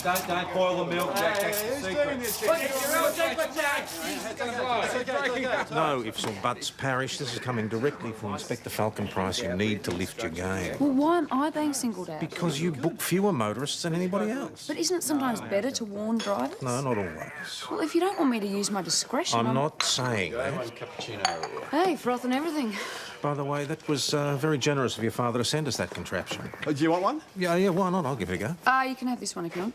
Don't boil the milk, Jack. That's the secret. No ifs or buts, Parish. This is coming directly from Inspector Falcon Price. You need to lift your game. Well, why am I being singled out? Because you book fewer motorists than anybody else. But isn't it sometimes better to warn drivers? No, not always. Well, if you don't want me to use my discretion, I'm not saying that. Hey, froth and everything. By the way, that was very generous of your father to send us that contraption. Do you want one? Yeah, why not? I'll give it a go. You can have this one if you want.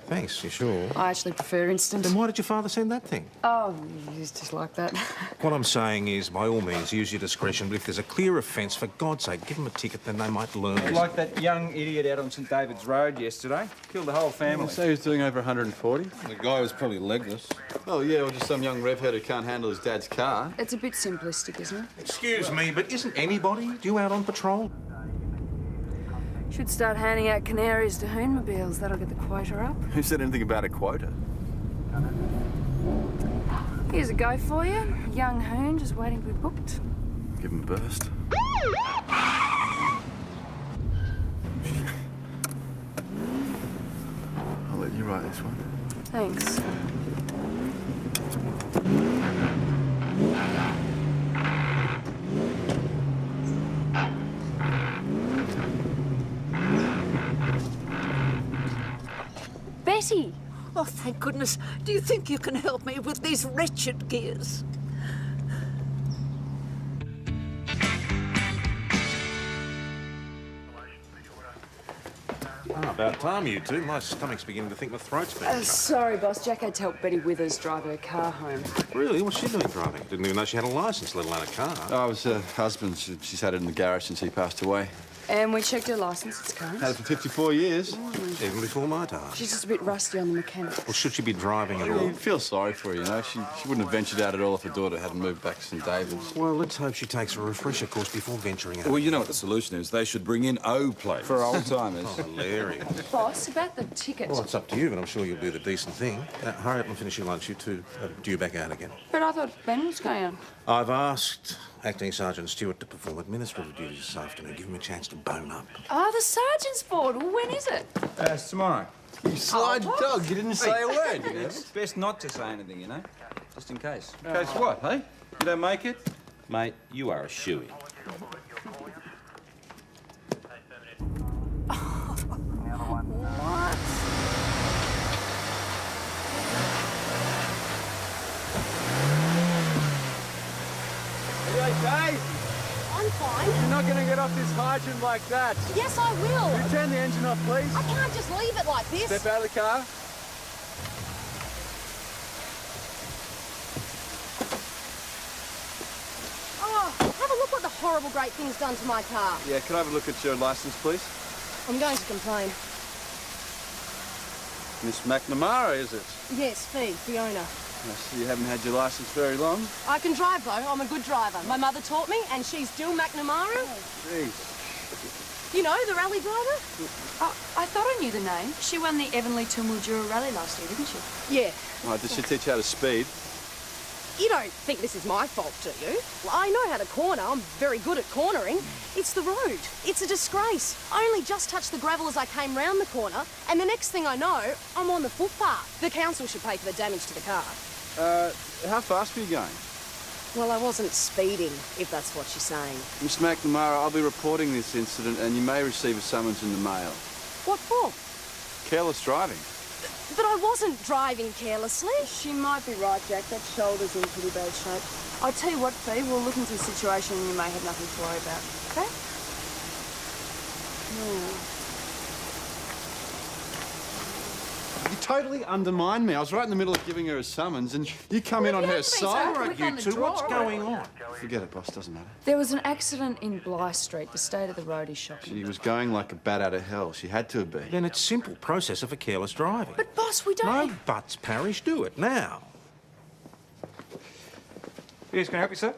Thanks, you sure? I actually prefer instant. Then why did your father send that thing? Oh, he's just like that. What I'm saying is, by all means, use your discretion, but if there's a clear offence, for God's sake, give them a ticket, then they might learn. Like that young idiot out on St David's Road yesterday. Killed the whole family. So he was doing over 140? The guy was probably legless. Oh, yeah, or just some young revhead who can't handle his dad's car. It's a bit simplistic, isn't it? Excuse me, but isn't anybody due out on patrol? Should start handing out canaries to hoonmobiles. That'll get the quota up. Who said anything about a quota? Here's a go for you. Young hoon just waiting to be booked. Give him a burst. I'll let you write this one. Thanks. Betty! Oh, thank goodness. Do you think you can help me with these wretched gears? About time, you two. My stomach's beginning to think my throat's been cut. Sorry, boss. Jack had to help Betty Withers drive her car home. Really? What's she doing driving? Didn't even know she had a licence, let alone a car. Oh, it was her husband. She's had it in the garage since he passed away. And we checked her licence. It's current. Had it for 54 years. Even before my time. She's just a bit rusty on the mechanics. Well, should she be driving at all? You feel sorry for her, you know. She wouldn't have ventured out at all if her daughter hadn't moved back to St David's. Well, let's hope she takes a refresher course before venturing out. Well, you know what the solution is. They should bring in O plates. For old-timers. Oh, hilarious. Boss, about the ticket. Well, it's up to you, but I'm sure you'll do the decent thing. Hurry up and finish your lunch. You two are due back out again. But I thought Ben was going on. I've asked Acting Sergeant Stewart to perform administrative duties this afternoon. Give him a chance to bone up. Oh, the sergeant's board. Well, when is it? It's tomorrow. You sly dog. You didn't say a word, you know. It's best not to say anything, you know? Just in case. In case what, hey? You don't make it? Mate, you are a shoo-in. What? Are you okay? I'm fine. You're not going to get off this hydrant like that. Yes, I will. Will you turn the engine off, please? I can't just leave it like this. Step out of the car. Oh, have a look what the horrible great thing's done to my car. Yeah, can I have a look at your licence, please? I'm going to complain. Miss McNamara, is it? Yes, Fiona. I see you haven't had your licence very long. I can drive, though. I'm a good driver. My mother taught me, and she's Jill McNamara. Jeez. You know, the rally driver? Oh, I thought I knew the name. She won the Evenley to Mildura rally last year, didn't she? Yeah. Right, did she teach you how to speed? You don't think this is my fault, do you? Well, I know how to corner. I'm very good at cornering. It's the road. It's a disgrace. I only just touched the gravel as I came round the corner, and the next thing I know, I'm on the footpath. The council should pay for the damage to the car. How fast were you going? Well, I wasn't speeding, if that's what you're saying. Miss McNamara, I'll be reporting this incident and you may receive a summons in the mail. What for? Careless driving. But I wasn't driving carelessly. She might be right, Jack. That shoulder's in pretty bad shape. I'll tell you what, Fee, we'll look into the situation and you may have nothing to worry about, okay? Yeah. You totally undermined me. I was right in the middle of giving her a summons and you come in on her side. All right, you two, what's going on? Forget it, boss. Doesn't matter. There was an accident in Bligh Street. The state of the road is shocking. She was going like a bat out of hell. She had to be. Then it's simple process of a careless driving. But, boss, we don't... No buts, Parish. Do it now. Yes, can I help you, sir?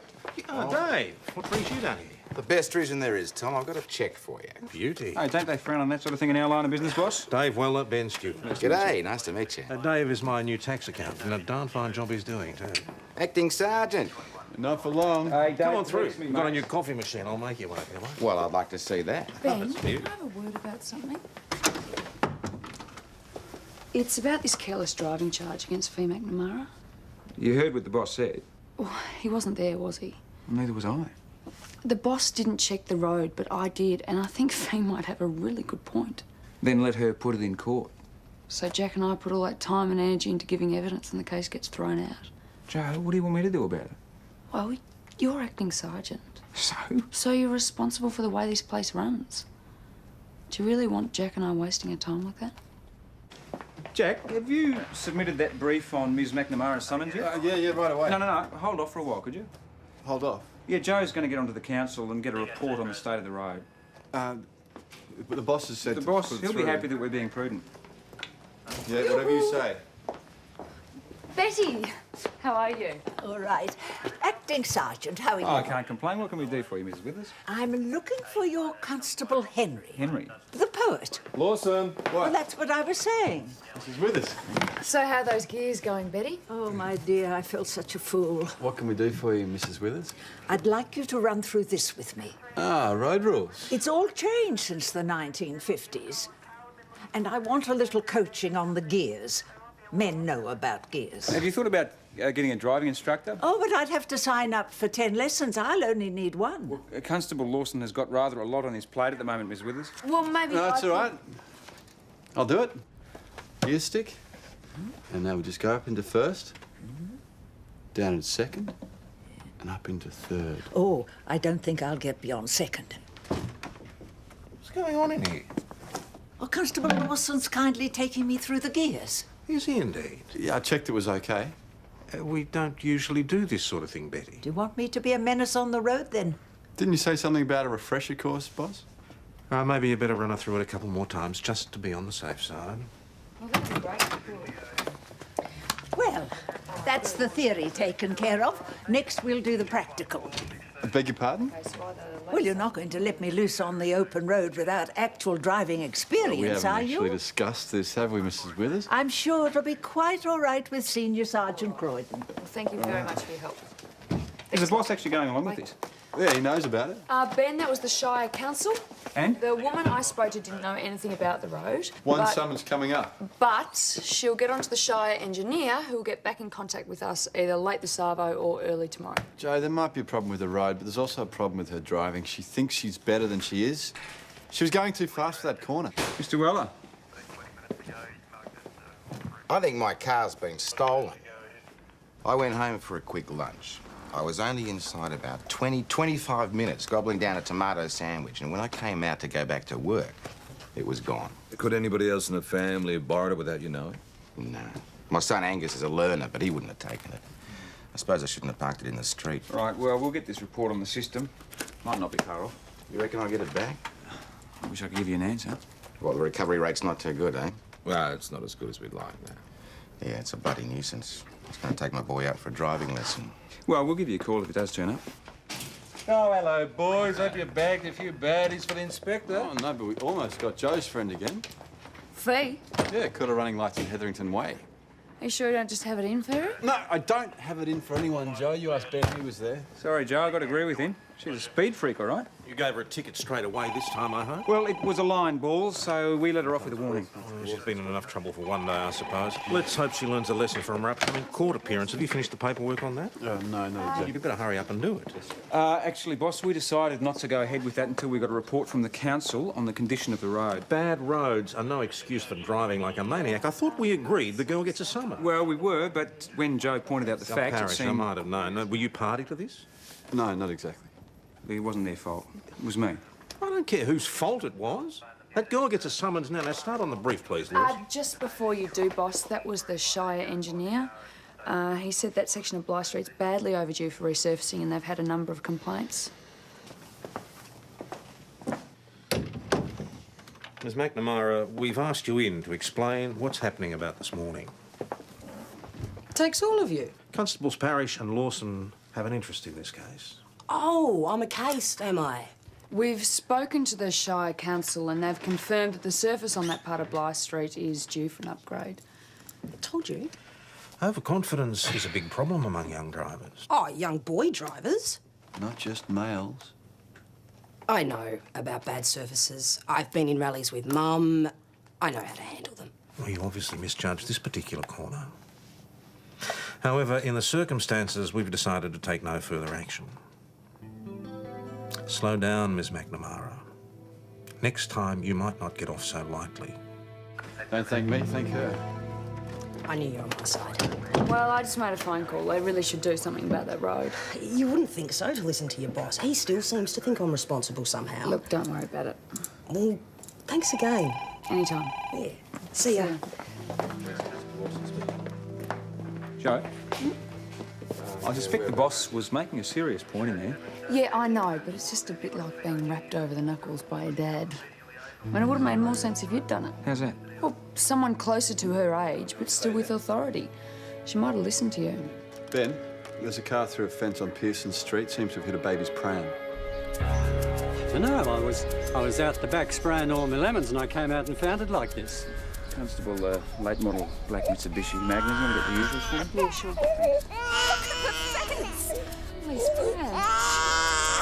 Oh, Dave, what brings you down here? The best reason there is, Tom. I've got a cheque for you. Beauty. Hey, don't they frown on that sort of thing in our line of business, boss? Dave Weller, Ben Stewart. G'day, nice to meet you. Dave is my new tax accountant, and a darn fine job he's doing, too. Acting Sergeant. Not for long. Hey, Come on through. text me, We've got a mate. new coffee machine. I'll make you one, if you like. Well, I'd like to see that. Ben, can I have a word about something? It's about this careless driving charge against Fee McNamara. You heard what the boss said? Oh, he wasn't there, was he? Neither was I. The boss didn't check the road, but I did, and I think Fee might have a really good point. Then let her put it in court. So Jack and I put all that time and energy into giving evidence, and the case gets thrown out. Joe, what do you want me to do about it? Well, you're acting sergeant. So? So you're responsible for the way this place runs. Do you really want Jack and I wasting our time like that? Jack, have you submitted that brief on Ms. McNamara's summons yet? Yeah, right away. No. Hold off for a while, could you? Hold off. Yeah, Joe's going to get onto the council and get a report on the state of the road. But the boss has said The to boss, put it he'll be through. happy that we're being prudent. Yeah, whatever you say. Betty, how are you? All right. Acting Sergeant, how are you? Oh, I can't complain. What can we do for you, Mrs. Withers? I'm looking for your Constable Henry. Henry? The poet. Lawson, Well, what? that's what I was saying. This is with us. So how are those gears going, Betty? Oh, my dear, I feel such a fool. What can we do for you, Mrs. Withers? I'd like you to run through this with me. Ah, road rules. It's all changed since the 1950s. And I want a little coaching on the gears. Men know about gears. Have you thought about getting a driving instructor? Oh, but I'd have to sign up for 10 lessons. I'll only need one. Constable Lawson has got rather a lot on his plate at the moment, Miss Withers. Well, maybe No, that's I all right. I'll do it. Gear stick. And now we just go up into first, down into second, and up into third. Oh, I don't think I'll get beyond second. What's going on in here? Oh, Constable Lawson's kindly taking me through the gears. Is he indeed? Yeah, I checked it was okay. We don't usually do this sort of thing, Betty. Do you want me to be a menace on the road, then? Didn't you say something about a refresher course, boss? Maybe you better run her through it a couple more times, just to be on the safe side. Well, that's a great. Well, that's the theory taken care of. Next, we'll do the practical. Beg your pardon? Well, you're not going to let me loose on the open road without actual driving We experience, haven't are actually you? discussed this, have we, Mrs. Withers? I'm sure it'll be quite all right with Senior Sergeant Croydon. Well, thank you very much for your help. Is the boss actually going along with this? Yeah, he knows about it. Ben, that was the Shire Council. And? The woman I spoke to didn't know anything about the road. One summons coming up. But she'll get onto the Shire engineer, who'll get back in contact with us either late this arvo or early tomorrow. Joe, there might be a problem with the road, but there's also a problem with her driving. She thinks she's better than she is. She was going too fast for that corner. Mr. Weller? I think my car's been stolen. I went home for a quick lunch. I was only inside about 25 minutes, gobbling down a tomato sandwich, and when I came out to go back to work, it was gone. Could anybody else in the family have borrowed it without you knowing? No. My son Angus is a learner, but he wouldn't have taken it. I suppose I shouldn't have parked it in the street. Right, well, we'll get this report on the system. Might not be far off. You reckon I'll get it back? I wish I could give you an answer. Well, the recovery rate's not too good, eh? Well, it's not as good as we'd like now. Yeah, it's a bloody nuisance. It's going to take my boy out for a driving lesson. Well, we'll give you a call if it does turn up. Oh, hello, boys. Hope you bagged a few baddies for the inspector. Oh, no, but we almost got Joe's friend again. Fee, Yeah, caught her running lights in Hetherington Way. are you sure you don't just have it in for her? No, I don't have it in for anyone, Joe. You asked Ben, he was there. Sorry, Joe, I've got to agree with him. She's a speed freak, all right? You gave her a ticket straight away this time, I hope? Well, it was a line ball, so we let her off with a warning. She's been in enough trouble for one day, I suppose. Let's hope she learns a lesson from her upcoming court appearance. Have you finished the paperwork on that? No, not exactly. You'd better hurry up and do it. Actually, boss, we decided not to go ahead with that until we got a report from the council on the condition of the road. Bad roads are no excuse for driving like a maniac. I thought we agreed the girl gets a summon. Well, we were, but when Joe pointed out the fact, it Parish, I seemed might have known. Were you party to this? No, not exactly. it wasn't their fault. It was me. I don't care whose fault it was. That girl gets a summons now. Now, start on the brief, please, Liz. Just before you do, boss, that was the Shire engineer. He said that section of Bly Street's badly overdue for resurfacing and they've had a number of complaints. Ms McNamara, we've asked you in to explain what's happening about this morning. Takes all of you. Constables Parish and Lawson have an interest in this case. Oh, I'm a case, am I? We've spoken to the Shire Council and they've confirmed that the surface on that part of Bly Street is due for an upgrade. Told you. Overconfidence is a big problem among young drivers. Oh, young boy drivers. Not just males. I know about bad surfaces. I've been in rallies with Mum. I know how to handle them. Well, you obviously misjudged this particular corner. However, in the circumstances, we've decided to take no further action. Slow down, Ms. McNamara. Next time, you might not get off so lightly. Don't thank me, thank her. I knew you were on my side. Well, I just made a phone call. They really should do something about that road. You wouldn't think so to listen to your boss. He still seems to think I'm responsible somehow. Look, don't worry about it. Well, thanks again. Anytime. Yeah. See ya. Joe? I suspect the boss was making a serious point in there. Yeah, I know, but it's just a bit like being wrapped over the knuckles by your dad. I mean, it would have made more sense if you'd done it. How's that? Well, someone closer to her age, but still with authority. She might have listened to you. Ben, there's a car through a fence on Pearson Street. Seems to have hit a baby's pram. I know. I was out the back spraying all my lemons and I came out and found it like this. Constable, late model black Mitsubishi Magnum. You want to get the usual for him? Yeah, sure. Nice pram.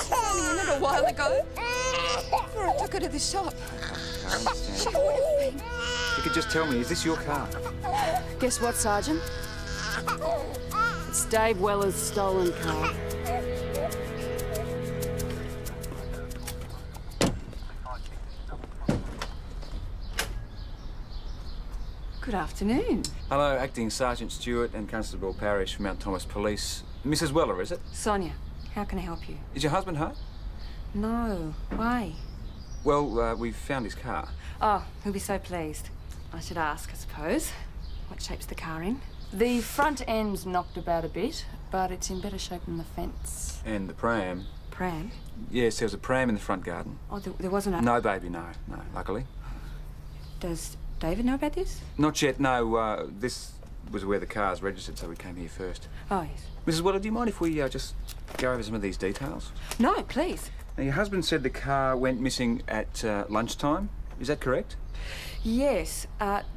Standing in it a while ago. Before I took her to the shop. She would have been. You could just tell me, is this your car? Guess what, Sergeant? It's Dave Weller's stolen car. Good afternoon. Hello, Acting Sergeant Stewart and Constable Parish from Mount Thomas Police. Mrs. Weller, is it? Sonia, how can I help you? Is your husband home? No. Why? Well, we've found his car. Oh, he'll be so pleased. I should ask, I suppose. What shape's the car in? The front end's knocked about a bit, but it's in better shape than the fence. And the pram. Pram? Yes, there was a pram in the front garden. Oh, there wasn't a... No, baby, no, luckily. Does David know about this? Not yet, no. This was where the car's registered, so we came here first. Oh, yes. Mrs. Weller, do you mind if we just go over some of these details? No, please. Now, your husband said the car went missing at lunchtime. Is that correct? Yes.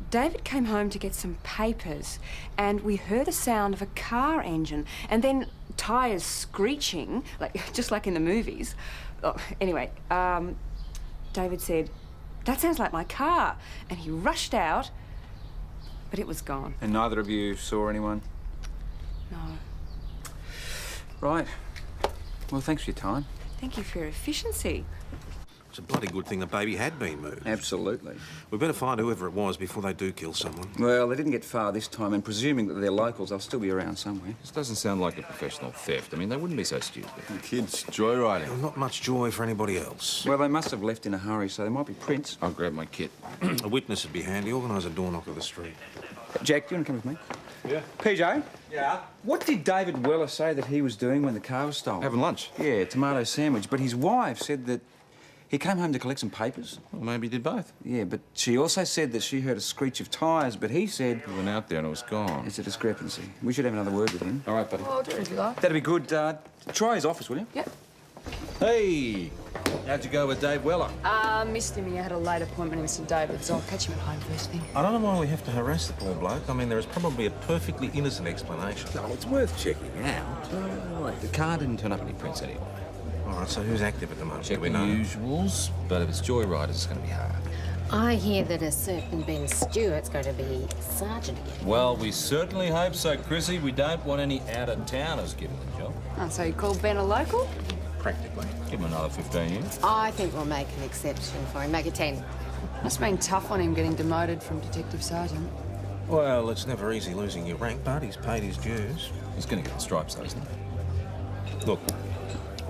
David came home to get some papers and we heard the sound of a car engine and then tyres screeching, just like in the movies. Oh, anyway, David said, "That sounds like my car." And he rushed out, but it was gone. And neither of you saw anyone? No. Right. Well, thanks for your time. Thank you for your efficiency. It's a bloody good thing the baby had been moved. Absolutely. We better find whoever it was before they do kill someone. Well, they didn't get far this time, and presuming that they're locals, they'll still be around somewhere. This doesn't sound like a professional theft. I mean, they wouldn't be so stupid. The kids joyriding. Well, not much joy for anybody else. Well, they must have left in a hurry, so there might be prints. I'll grab my kit. A witness would be handy. Organise a door knock of the street. Jack, do you want to come with me? Yeah. PJ? Yeah? What did David Weller say that he was doing when the car was stolen? Having lunch. Yeah, tomato sandwich. But his wife said that he came home to collect some papers. Well, maybe he did both. Yeah, but she also said that she heard a screech of tyres, but he said... He went out there and it was gone. It's a discrepancy. We should have another word with him. All right, buddy. Oh, I'll do it if you like. That'd be good. Try his office, will you? Yep. Hey! How'd you go with Dave Weller? Missed him. He had a late appointment in St David's. I'll catch him at home first thing. I don't know why we have to harass the poor bloke. I mean, there is probably a perfectly innocent explanation. Well, it's worth checking out. The car didn't turn up any prints anyway. All right, so who's active at the moment? Check Do we the know? usuals, but if it's joyriders, it's going to be hard. I hear that a certain Ben Stewart's going to be sergeant again. Well, we certainly hope so, Chrissy. We don't want any out-of-towners given the job. Oh, so you call Ben a local? Practically. Give him another 15 years. I think we'll make an exception for him. Make it 10. Must have been tough on him getting demoted from detective sergeant. Well, it's never easy losing your rank, but he's paid his dues. He's going to get the stripes, though, isn't he? Look,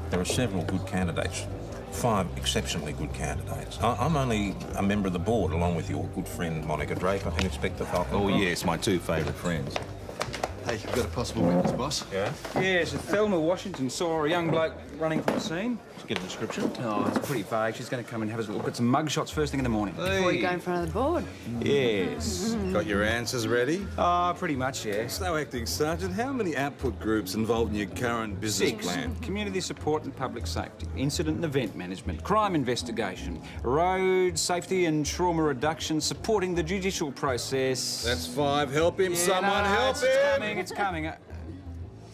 there are several good candidates. 5 exceptionally good candidates. I'm only a member of the board, along with your good friend Monica Draper and Inspector Falcon. Oh, yes, my 2 favourite friends. Hey, you've got a possible witness, boss. Yeah? Yes, Thelma Washington saw a young bloke running from the scene. Did you get a description? Oh, it's pretty vague. She's going to come and have a look at some mug shots first thing in the morning. Before you go in front of the board. Yes. Got your answers ready? Oh, pretty much, yes. So, Acting Sergeant, how many output groups involved in your current business 6. plan? Community support and public safety, incident and event management, crime investigation, road safety and trauma reduction, supporting the judicial process. That's 5. Help him, Yeah, someone, no, help it's him! coming, it's coming.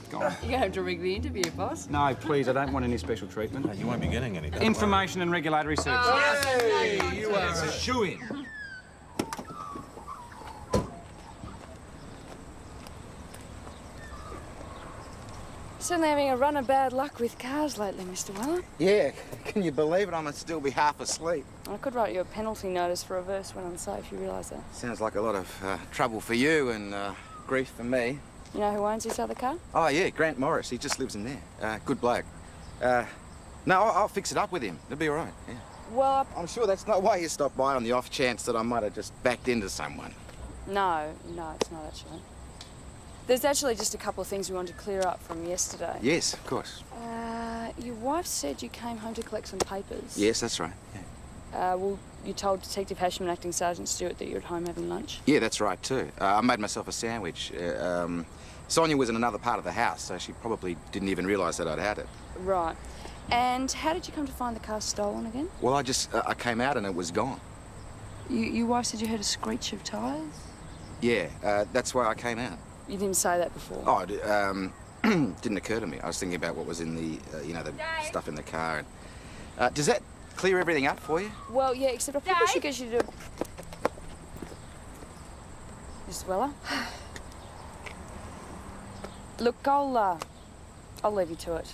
Go on. You're going to have to rig the interview, boss. No, please, I don't want any special treatment. No, you won't be getting any. don't worry. Information and regulatory services. Hey, you are a shoo-in. Certainly having a run of bad luck with cars lately, Mr. Weller. Yeah, can you believe it? I must still be half asleep. I could write you a penalty notice for reverse when unsafe, you realise that? Sounds like a lot of trouble for you and grief for me. You know who owns this other car? Oh, yeah, Grant Morris. He just lives in there. Good bloke. No, I'll fix it up with him. It'll be all right, yeah. Well, I'm sure that's not why you stopped by on the off chance that I might have just backed into someone. No, it's not actually. There's actually just a couple of things we wanted to clear up from yesterday. Yes, of course. Your wife said you came home to collect some papers. Yes, that's right. Yeah, Well, you told Detective Hasham and Acting Sergeant Stewart that you were at home having lunch. yeah, that's right, too. I made myself a sandwich. Sonia was in another part of the house, so she probably didn't even realise that I'd had it. Right. And how did you come to find the car stolen again? Well, I came out and it was gone. Your wife said you heard a screech of tyres? Yeah, that's why I came out. You didn't say that before. Oh, didn't occur to me. I was thinking about what was in the, the stuff in the car. And, does that clear everything up for you? Well, yeah, except I probably should get you to... Mrs. Weller? Look, I'll leave you to it.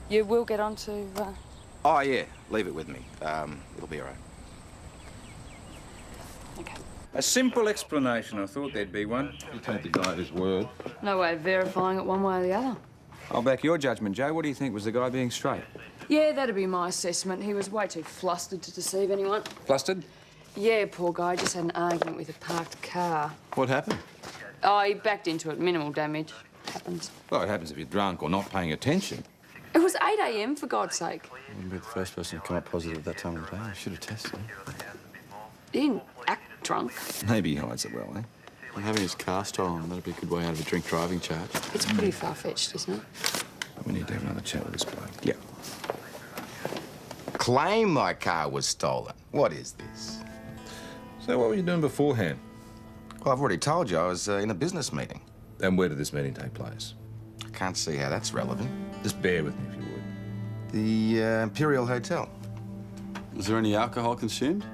You will get on to... Oh, yeah, leave it with me. It'll be all right. Okay. A simple explanation. I thought there'd be one. You take the guy at his word. No way of verifying it one way or the other. I'll back your judgment, Joe. What do you think? Was the guy being straight? Yeah, that'd be my assessment. He was way too flustered to deceive anyone. Flustered? Yeah, poor guy just had an argument with a parked car. What happened? Oh, he backed into it. Minimal damage. Happens. Well, it happens if you're drunk or not paying attention. It was 8 a.m, for God's sake. You wouldn't be the first person to come up positive at that time of the day. You should have tested him. He didn't act drunk. Maybe he hides it well, eh? And having his car stolen, that'd be a good way out of a drink driving charge. It's pretty far-fetched, isn't it? We need to have another chat with this bloke. Yeah. Claim my car was stolen. What is this? So what were you doing beforehand? Well, I've already told you I was in a business meeting. And where did this meeting take place? I can't see how that's relevant. Just bear with me if you would. The Imperial Hotel. Was there any alcohol consumed?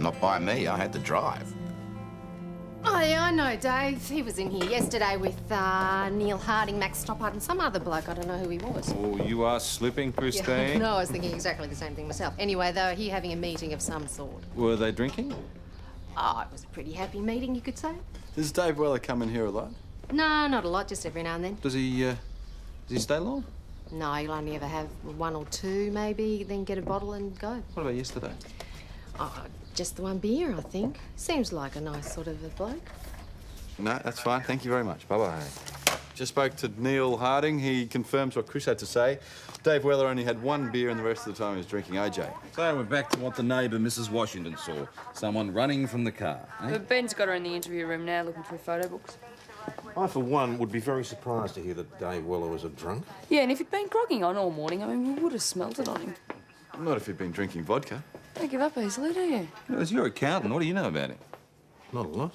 Not by me. I had to drive. Oh, yeah, I know, Dave. He was in here yesterday with Neil Harding, Max Stoppard, and some other bloke. I don't know who he was. Oh, you are slipping, Christine. Yeah, no, I was thinking exactly the same thing myself. Anyway, they were here having a meeting of some sort. Were they drinking? Oh, it was a pretty happy meeting, you could say. Does Dave Weller come in here a lot? No, not a lot, just every now and then. Does he stay long? No, you'll only ever have one or two, maybe, then get a bottle and go. What about yesterday? Oh, just the one beer, I think. Seems like a nice sort of a bloke. No, that's fine. Thank you very much. Bye-bye. Just spoke to Neil Harding. He confirms what Chris had to say. Dave Weller only had one beer and the rest of the time he was drinking OJ. So we're back to what the neighbour, Mrs. Washington, saw. Someone running from the car, eh? But Ben's got her in the interview room now looking through photo books. I, for one, would be very surprised to hear that Dave Weller was a drunk. Yeah, and if he'd been grogging on all morning, I mean, we would have smelt it on him. Not if he'd been drinking vodka. Don't give up easily, do you? No, it's your accountant. What do you know about him? Not a lot.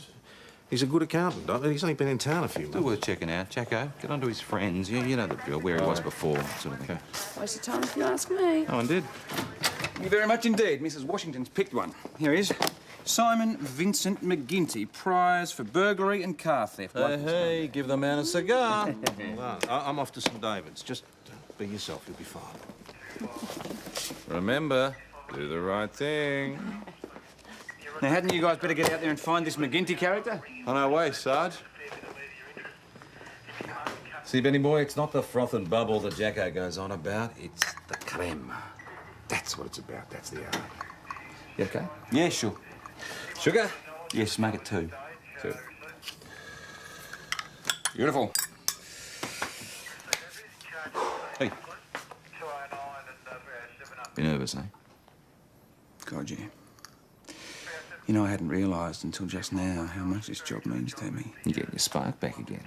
He's a good accountant. He's only been in town a few months. Still worth checking out. Jacko, get onto his friends. You know the drill, where he was before, sort of thing. Waste of time if you ask me. No one did. Thank you very much indeed. Mrs. Washington's picked one. Here he is. Simon Vincent McGinty, prize for burglary and car theft. Hey, give the man a cigar. Well, I'm off to St. David's. Just be yourself. You'll be fine. Remember, do the right thing. Now, hadn't you guys better get out there and find this McGinty character? On our way, Sarge. See, Benny boy, it's not the froth and bubble that Jacko goes on about. It's the creme. That's what it's about. That's the art. You okay? Yeah, sure. Sugar? Yes, make it two. Two. Beautiful. Hey. You nervous, eh? God, yeah. You know, I hadn't realised until just now how much this job means to me. You're getting your spark back again.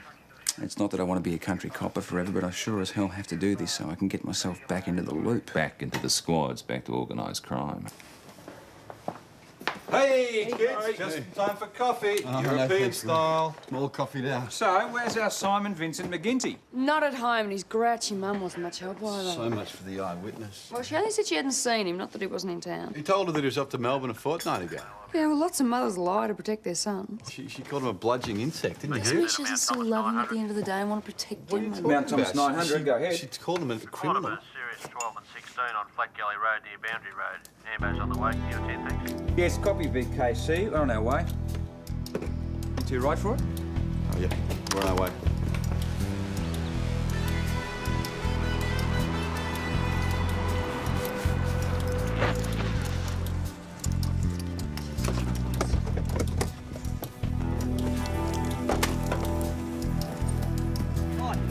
It's not that I want to be a country copper forever, but I sure as hell have to do this so I can get myself back into the loop. Back into the squads, back to organised crime. Hey, kids, just in time for coffee. European style. More coffee now. So, where's our Simon Vincent McGinty? Not at home, and his grouchy mum wasn't much help either. So much for the eyewitness. Well, she only said she hadn't seen him, not that he wasn't in town. He told her that he was off to Melbourne a fortnight ago. Yeah, well, lots of mothers lie to protect their sons. She called him a bludgeoning insect, didn't Doesn't mean she doesn't still love him at the end of the day and want to protect him. Mount Thomas 900, go ahead. She called him a criminal. Series 12 and 16 on Flat Gully Road near Boundary Road. Ambos on the way. Can you attend, thanks? Yes, copy VKC. We're on our way. You two right for it? Oh, yeah. We're on our way.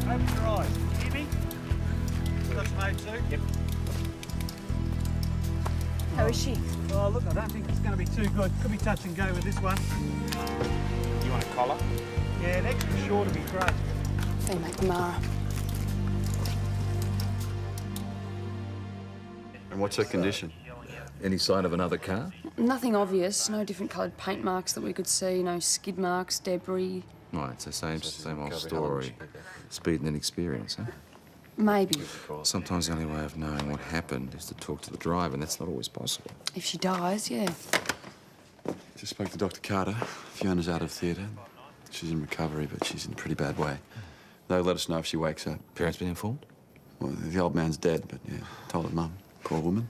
Open your eyes. Hear me? Got some A2? Yep. How is she? Oh, look, I don't think it's going to be too good. Could be touch and go with this one. You want a collar? Yeah, an extra short would be great. They make Mara. And what's her condition? Any sign of another car? Nothing obvious. No different coloured paint marks that we could see. No skid marks, debris. Right, it's the same old story. Speed and inexperience, huh? Maybe. Sometimes the only way of knowing what happened is to talk to the driver, and that's not always possible. If she dies, yeah. Just spoke to Dr. Carter. Fiona's out of theatre. She's in recovery, but she's in a pretty bad way. They'll let us know if she wakes up. Parents been informed? Well, the old man's dead, but yeah, told her mum. Poor woman.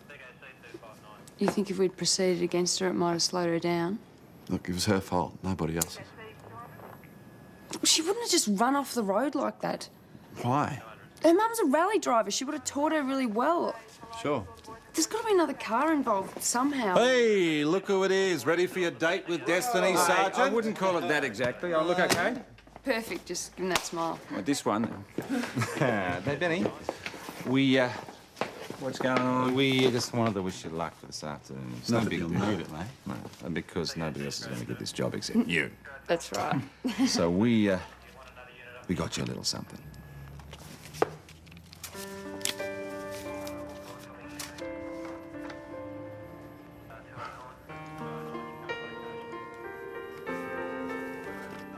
You think if we'd proceeded against her, it might have slowed her down? Look, it was her fault, nobody else's. She wouldn't have just run off the road like that. Why? Her mum's a rally driver. She would have taught her really well. Sure. There's got to be another car involved somehow. Hey, look who it is. Ready for your date with Destiny, Sergeant? I wouldn't call it that exactly. I look okay. Perfect. Just give him that smile. Well, this one. Hey, Benny. We, what's going on? We just wanted to wish you luck for this afternoon. It's no big deal. Move it, mate. No, and because nobody else is going to get this job except you. That's right. So we got you a little something.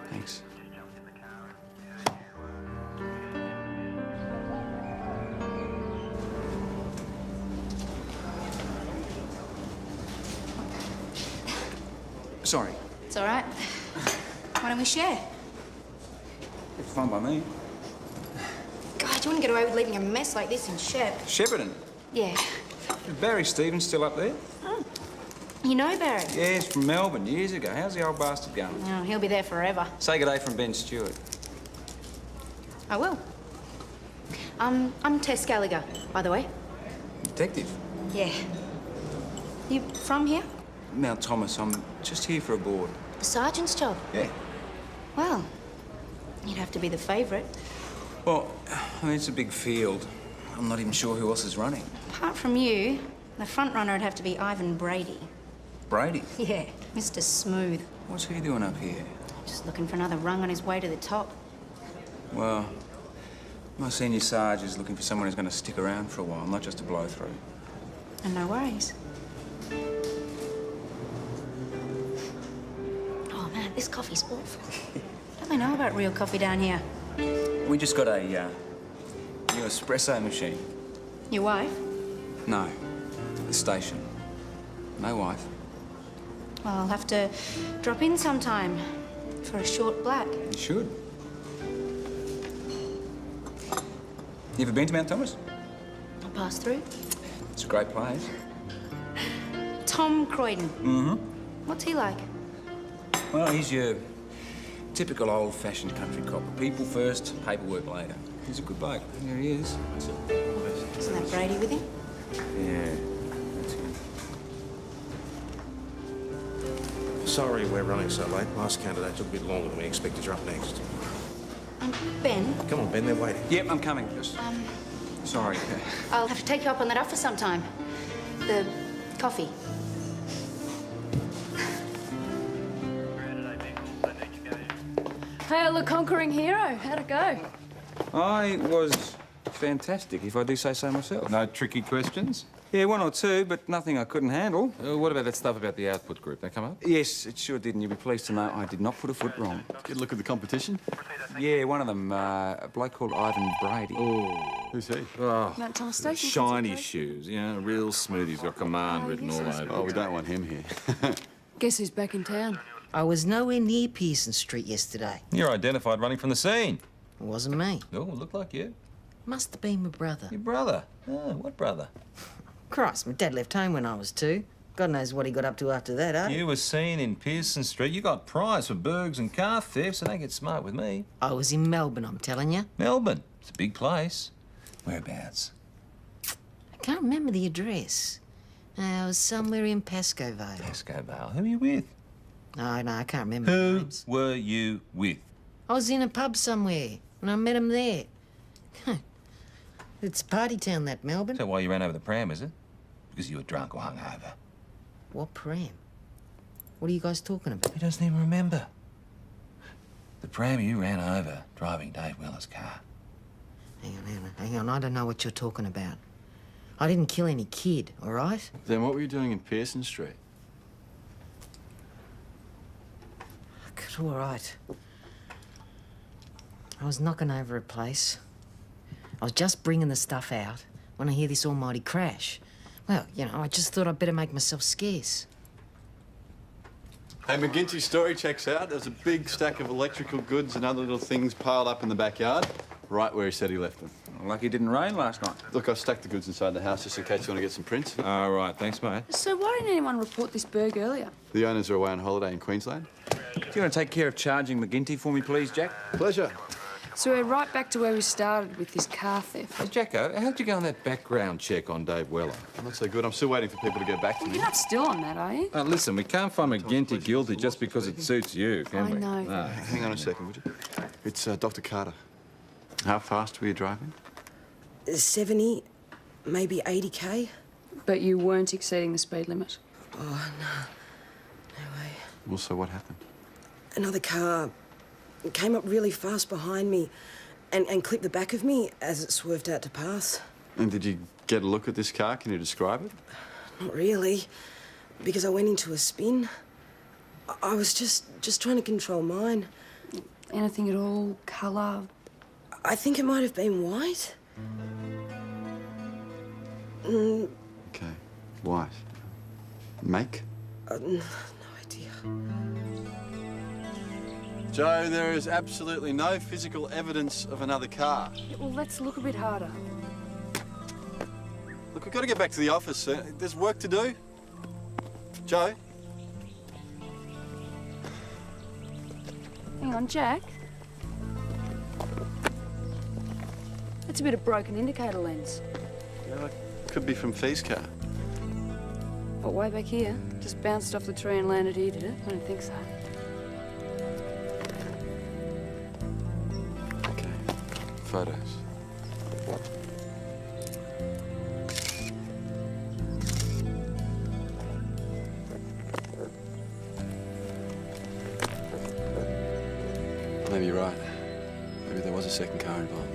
Thanks. Sorry. It's all right. Why don't we share? It's fine by me. God, you wouldn't get away with leaving a mess like this in Shep. Shepparton. Yeah. Is Barry Stevens still up there? Oh. You know Barry? Yeah, he's from Melbourne years ago. How's the old bastard going? Oh, he'll be there forever. Say good day from Ben Stewart. I will. I'm Tess Gallagher, by the way. Detective. Yeah. You from here? Mount Thomas. I'm just here for a board. The sergeant's job? Yeah. Well, you'd have to be the favourite. Well, I mean, it's a big field. I'm not even sure who else is running. Apart from you, the front runner would have to be Ivan Brady. Brady? Yeah, Mr. Smooth. What's he doing up here? Just looking for another rung on his way to the top. Well, my senior sarge is looking for someone who's going to stick around for a while, not just to blow through. And no worries. Oh, man, this coffee's awful. Don't they know about real coffee down here? We just got a new espresso machine. Your wife? No, at the station. No wife. Well, I'll have to drop in sometime for a short black. You should. You ever been to Mount Thomas? I'll pass through. It's a great place. Tom Croydon. Mm-hmm. What's he like? Well, he's your typical old-fashioned country cop. People first, paperwork later. He's a good bloke. Here he is. Isn't that Brady with him? Yeah, that's him. Sorry we're running so late. Last candidate took a bit longer than we expected. You're up next. Ben? Come on, Ben, they're waiting. Yep, I'm coming. Sorry. I'll have to take you up on that offer sometime. The coffee. Hey, the conquering hero. How'd it go? I was fantastic, if I do say so myself. No tricky questions? Yeah, one or two, but nothing I couldn't handle. What about that stuff about the output group? That come up? Yes, it sure did, and you'll be pleased to know I did not put a foot wrong. Good look at the competition. Yeah, one of them, a bloke called Ivan Brady. Oh. Who's he? Oh, Mount Thomas Station. shiny shoes, you know, real smooth. He's got command written all over. Oh, we don't want him here. Guess who's back in town? I was nowhere near Pearson Street yesterday. You're identified running from the scene. It wasn't me. Oh, it looked like you. Must have been my brother. Your brother? Oh, what brother? Christ, my dad left home when I was 2. God knows what he got up to after that, eh? You were seen in Pearson Street. You got prize for burgs and car theft, so don't get smart with me. I was in Melbourne, I'm telling you. Melbourne. It's a big place. Whereabouts? I can't remember the address. I was somewhere in Pascoe Vale. Pascoe Vale. Who were you with? No, I can't remember the Who names. were you with? I was in a pub somewhere, and I met him there. It's party town, that Melbourne. So why you ran over the pram, is it? Because you were drunk or hungover? What pram? What are you guys talking about? He doesn't even remember. The pram you ran over, driving Dave Weller's car. Hang on, I don't know what you're talking about. I didn't kill any kid, all right? Then what were you doing in Pearson Street? Good, all right. I was knocking over a place. I was just bringing the stuff out when I hear this almighty crash. Well, you know, I just thought I'd better make myself scarce. Hey, McGinty's story checks out. There's a big stack of electrical goods and other little things piled up in the backyard, right where he said he left them. Like it didn't rain last night. Look, I've stacked the goods inside the house just in case you want to get some prints. All right, thanks, mate. So why didn't anyone report this burg earlier? The owners are away on holiday in Queensland. Do you want to take care of charging McGinty for me, please, Jack? Pleasure. So we're right back to where we started with this car theft. Hey, Jacko, how'd you go on that background check on Dave Weller? Not so good. I'm still waiting for people to get back to me. You're not still on that, are you? Listen, we can't find McGinty guilty just because it suits you, can we? I know. No. Hang on a second, would you? It's Dr. Carter. How fast were you driving? 70, maybe 80k. But you weren't exceeding the speed limit. Oh, no. No way. Well, so what happened? Another car came up really fast behind me and clipped the back of me as it swerved out to pass. And did you get a look at this car? Can you describe it? Not really, because I went into a spin. I was just trying to control mine. Anything at all? Colour? I think it might have been white. Okay. White. Make? No idea. Joe, there is absolutely no physical evidence of another car. Yeah, well, let's look a bit harder. Look, we've got to get back to the office, sir. There's work to do. Joe? Hang on, Jack. That's a bit of broken indicator lens. Yeah, that could be from Fee's car. But way back here, just bounced off the tree and landed here, did it? I don't think so. Okay. Photos. Maybe you're right. Maybe there was a second car involved.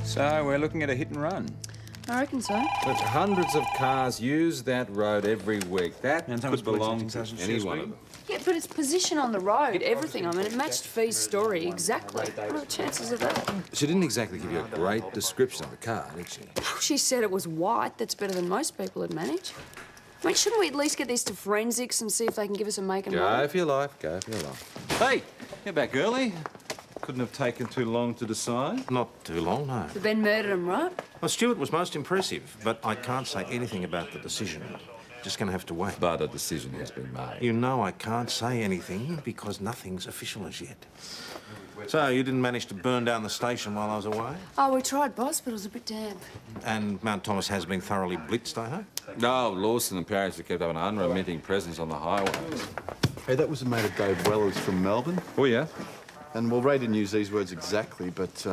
So we're looking at a hit and run. I reckon so. But hundreds of cars use that road every week. That could belong to any one of them. Yeah, but its position on the road, everything. I mean, it matched Fee's story exactly. What are the chances of that? She didn't exactly give you a great description of the car, did she? She said it was white. That's better than most people would manage. I mean, shouldn't we at least get these to forensics and see if they can give us a make and model? Go for your life, go for your life. Hey, you're back early. Couldn't have taken too long to decide. Not too long, no. So Ben murdered him, right? Well, Stuart was most impressive, but I can't say anything about the decision. Just going to have to wait. But a decision has been made. You know I can't say anything because nothing's official as yet. So, you didn't manage to burn down the station while I was away? Oh, we tried, boss, but it was a bit damp. And Mount Thomas has been thoroughly blitzed, I hope? No, Lawson and Parrish have kept up an unremitting presence on the highways. Hey, that was a mate of Dave Weller's from Melbourne. Oh, yeah? And, well, Ray didn't use these words exactly, but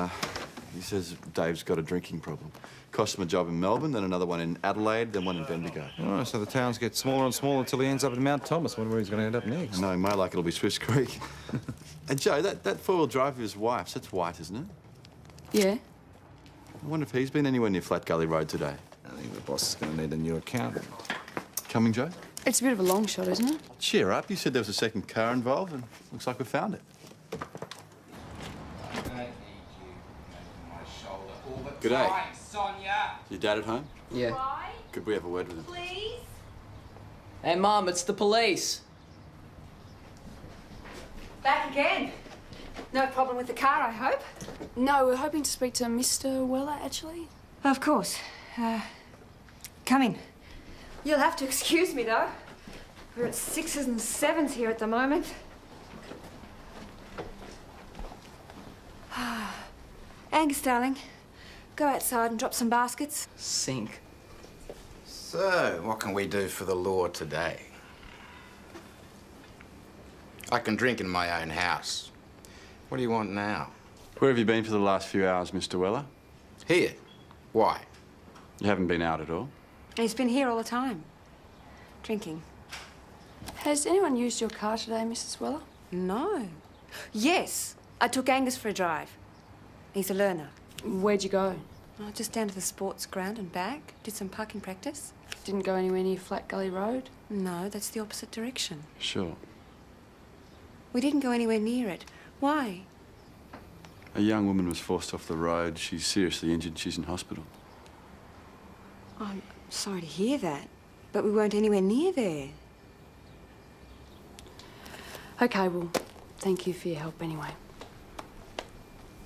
he says Dave's got a drinking problem. Cost him a job in Melbourne, then another one in Adelaide, then one in Bendigo. Oh, so the towns get smaller and smaller until he ends up in Mount Thomas. Wonder where he's going to end up next. No, more like it'll be Swiss Creek. And, Joe, that four-wheel drive of his wife's, that's white, isn't it? Yeah. I wonder if he's been anywhere near Flat Gully Road today. I think the boss is going to need a new accountant. Coming, Joe? It's a bit of a long shot, isn't it? Cheer up. You said there was a second car involved, and looks like we found it. G'day. Sonia. Your dad at home? Yeah. Could we have a word with him? Please? Hey, Mum, it's the police. Back again. No problem with the car, I hope? No, we're hoping to speak to Mr. Weller, actually. Of course. Come in. You'll have to excuse me, though. We're at 6s and 7s here at the moment. Angus, darling, go outside and drop some baskets. Sink. So, what can we do for the law today? I can drink in my own house. What do you want now? Where have you been for the last few hours, Mr. Weller? Here. Why? You haven't been out at all? He's been here all the time, drinking. Has anyone used your car today, Mrs. Weller? No. Yes, I took Angus for a drive. He's a learner. Where'd you go? Oh, just down to the sports ground and back. Did some parking practice. Didn't go anywhere near Flat Gully Road? No, that's the opposite direction. Sure. We didn't go anywhere near it. Why? A young woman was forced off the road. She's seriously injured. She's in hospital. Oh, I'm sorry to hear that, but we weren't anywhere near there. OK, well, thank you for your help anyway.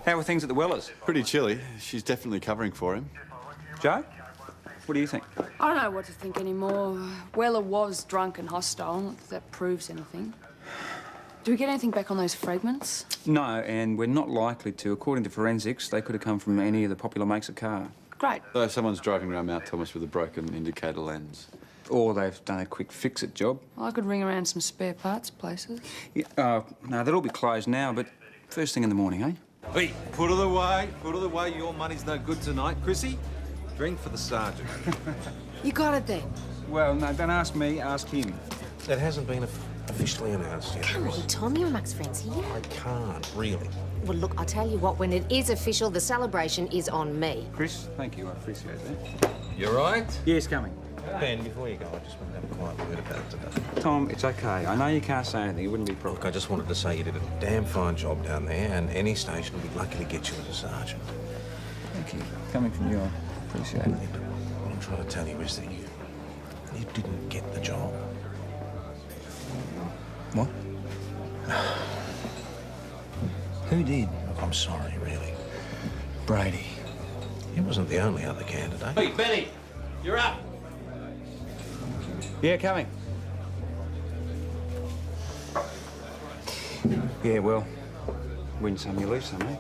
How are things at the Wellers? Pretty chilly. She's definitely covering for him. Joe? What do you think? I don't know what to think anymore. Weller was drunk and hostile. Not that that proves anything. Do we get anything back on those fragments? No, and we're not likely to. According to forensics, they could have come from any of the popular makes of car. Great. So someone's driving around Mount Thomas with a broken indicator lens. Or they've done a quick fix-it job. I could ring around some spare parts places. Yeah, no, they'll all be closed now, but first thing in the morning, eh? Hey, put it away. Put it away. Your money's no good tonight. Chrissy, drink for the sergeant. You got it then? Well, no, don't ask me, ask him. That hasn't been officially announced yet. Come on, Tom, you're amongst friends here. I can't, really. Well, look, I'll tell you what, when it is official, the celebration is on me. Chris, thank you, I appreciate that. You right? Yes, coming. Ben, before you go, I just want to have a quiet word about it today. Tom, it's okay. I know you can't say anything. It wouldn't be a problem. Look, I just wanted to say you did a damn fine job down there, and any station would be lucky to get you as a sergeant. Thank you. Coming from you, I appreciate it. What I'm trying to tell you is that you didn't get the job. What? Who did? Look, I'm sorry, really. Brady. He wasn't the only other candidate. Hey, Benny, you're up. Yeah, coming. Yeah, well, win some, you lose some, eh?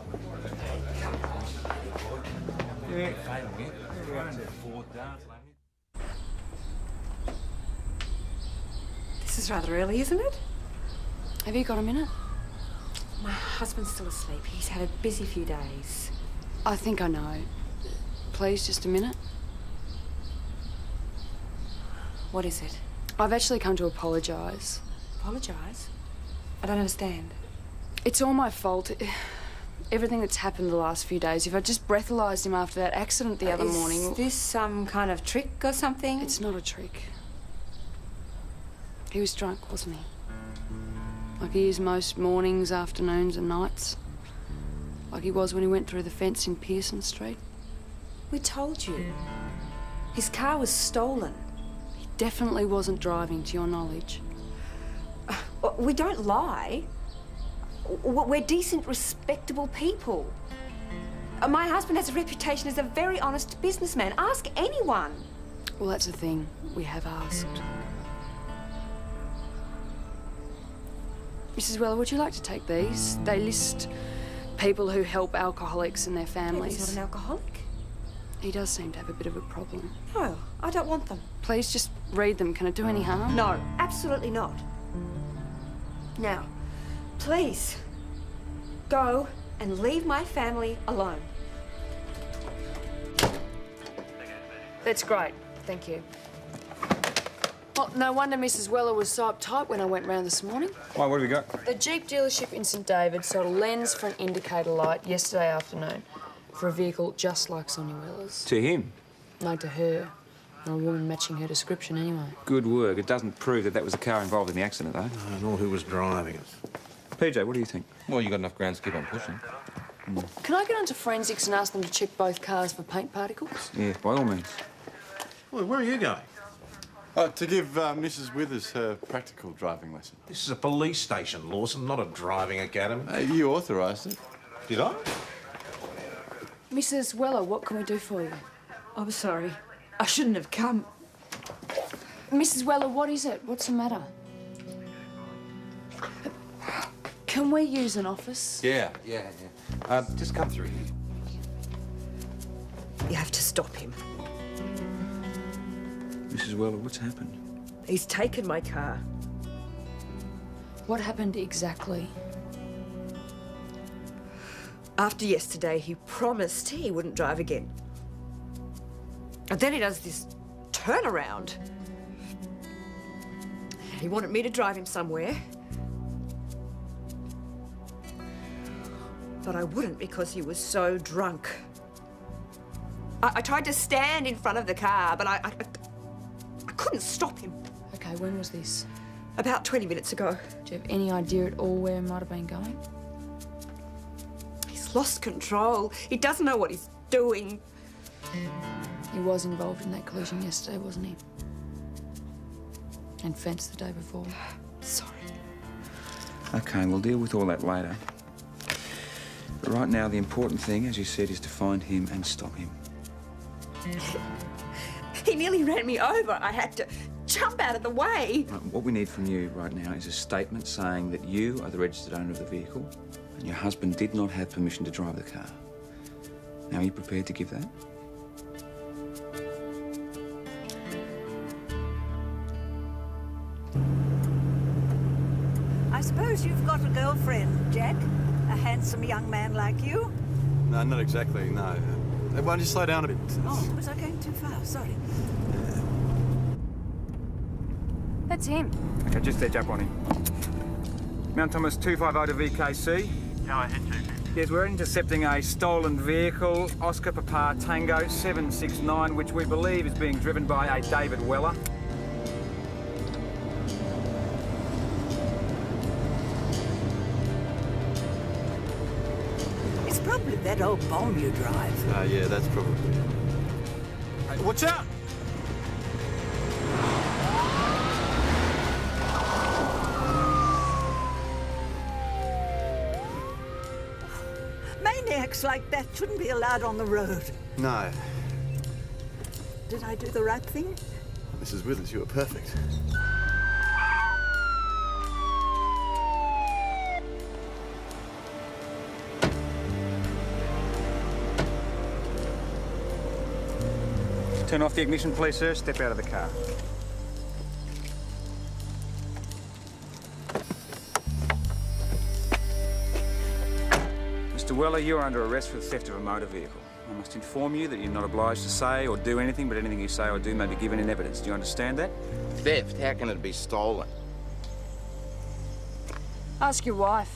Yeah. This is rather early, isn't it? Have you got a minute? My husband's still asleep. He's had a busy few days. I think I know. Please, just a minute. What is it? I've actually come to apologise. Apologise? I don't understand. It's all my fault. Everything that's happened the last few days. If I just breathalyzed him after that accident the other morning... Is this some kind of trick or something? It's not a trick. He was drunk, wasn't he? Like he is most mornings, afternoons and nights. Like he was when he went through the fence in Pearson Street. We told you. His car was stolen. He definitely wasn't driving, to your knowledge. We don't lie. We're decent, respectable people. My husband has a reputation as a very honest businessman. Ask anyone. Well, that's the thing. We have asked. Mrs. Weller, would you like to take these? They list people who help alcoholics and their families. He's not an alcoholic. He does seem to have a bit of a problem. No, I don't want them. Please just read them. Can it do any harm? No, absolutely not. Now, please, go and leave my family alone. That's great. Thank you. Well, no wonder Mrs. Weller was so uptight when I went round this morning. Why, what have we got? The Jeep dealership in St David sold a lens for an indicator light yesterday afternoon. for a vehicle just like Sonia Weller's. To him? No, to her. And a woman matching her description anyway. Good work. It doesn't prove that that was the car involved in the accident, though. No, nor who was driving it. PJ, what do you think? Well, you got enough grounds to keep on pushing. Can I get onto forensics and ask them to check both cars for paint particles? Yeah, by all means. Well, where are you going? To give Mrs. Withers her practical driving lesson. This is a police station, Lawson, not a driving academy. You authorised it. Did I? Mrs. Weller, what can we do for you? I'm sorry. I shouldn't have come. Mrs. Weller, what is it? What's the matter? Can we use an office? Yeah. Just come through here. You have to stop him. Mrs. Weller, what's happened? He's taken my car. What happened exactly? After yesterday, he promised he wouldn't drive again. And then he does this turnaround. He wanted me to drive him somewhere. But I wouldn't because he was so drunk. I tried to stand in front of the car, but I couldn't stop him. OK, when was this? About 20 minutes ago. Do you have any idea at all where he might have been going? He's lost control. He doesn't know what he's doing. He was involved in that collision yesterday, wasn't he? And fenced the day before. Sorry. OK, we'll deal with all that later. But right now, the important thing, as you said, is to find him and stop him. He nearly ran me over. I had to jump out of the way. Right, what we need from you right now is a statement saying that you are the registered owner of the vehicle and your husband did not have permission to drive the car. Now, are you prepared to give that? I suppose you've got a girlfriend, Jack? A handsome young man like you? No, not exactly, no. Why don't you slow down a bit? Oh, was I going too far? Sorry. That's him. OK, just edge up on him. Mount Thomas 250 to VKC. Go ahead, 250. Yes, we're intercepting a stolen vehicle, Oscar Papa Tango 769, which we believe is being driven by a David Weller. It's probably that old bomb you drive. Yeah, that's probably it. Hey, watch out! Maniacs like that shouldn't be allowed on the road. No. Did I do the right thing? Mrs. Withers, you were perfect. Turn off the ignition, please, sir. Step out of the car. Mr. Weller, you are under arrest for the theft of a motor vehicle. I must inform you that you're not obliged to say or do anything, but anything you say or do may be given in evidence. Do you understand that? Theft? How can it be stolen? Ask your wife.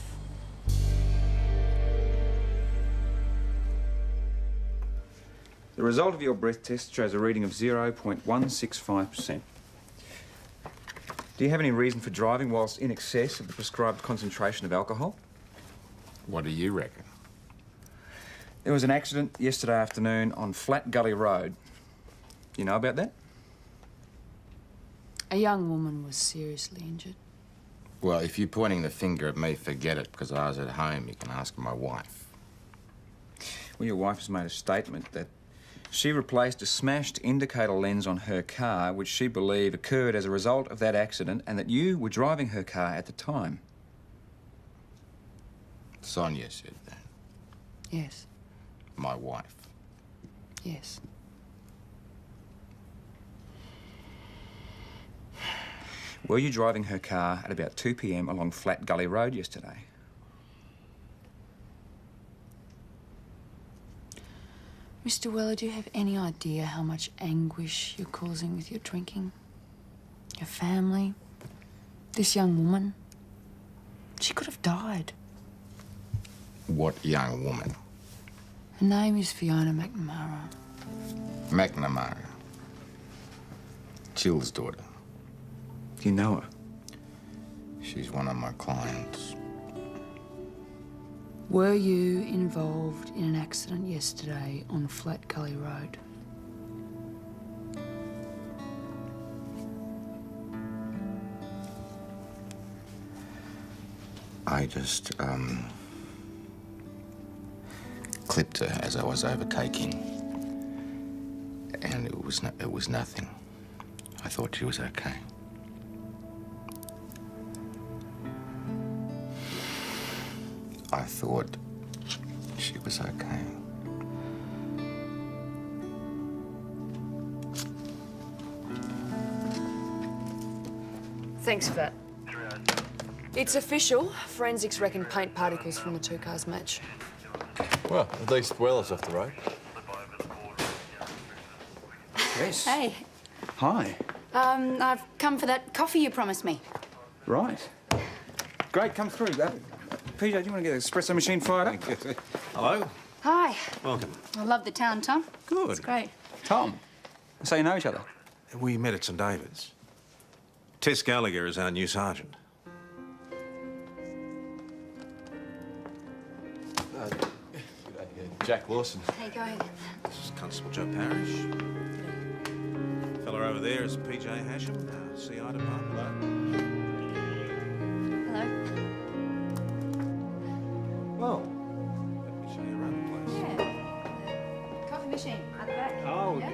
The result of your breath test shows a reading of 0.165%. Do you have any reason for driving whilst in excess of the prescribed concentration of alcohol? What do you reckon? There was an accident yesterday afternoon on Flat Gully Road. Do you know about that? A young woman was seriously injured. Well, if you're pointing the finger at me, forget it, because I was at home. You can ask my wife. Well, your wife has made a statement that she replaced a smashed indicator lens on her car, which she believed occurred as a result of that accident, and that you were driving her car at the time. Sonia said that. Yes. My wife. Yes. Were you driving her car at about 2 p.m. along Flat Gully Road yesterday? Mr. Weller, do you have any idea how much anguish you're causing with your drinking? Your family? This young woman? She could have died. What young woman? Her name is Fiona McNamara. McNamara. Jill's daughter. Do you know her? She's one of my clients. Were you involved in an accident yesterday on Flat Gully Road? I just, clipped her as I was overtaking. And it was nothing. I thought she was okay. I thought she was okay. Thanks for that. It's official. Forensics reckon paint particles from the two cars match. Well, at least Weller's off the road. Yes. Hey, Hi. I've come for that coffee you promised me. Right. Great, come through. PJ, do you want to get the espresso machine fired up? Hello. Hi. Welcome. I love the town, Tom. Good. It's great. Tom. So you know each other? We met at St David's. Tess Gallagher is our new sergeant. Jack Lawson. Hey, go ahead. This is Constable Joe Parrish. Fella over there is PJ Hasham, CI department. Hello. Well. Let me show you around the place. Yeah. Coffee machine at the back. Oh, yeah?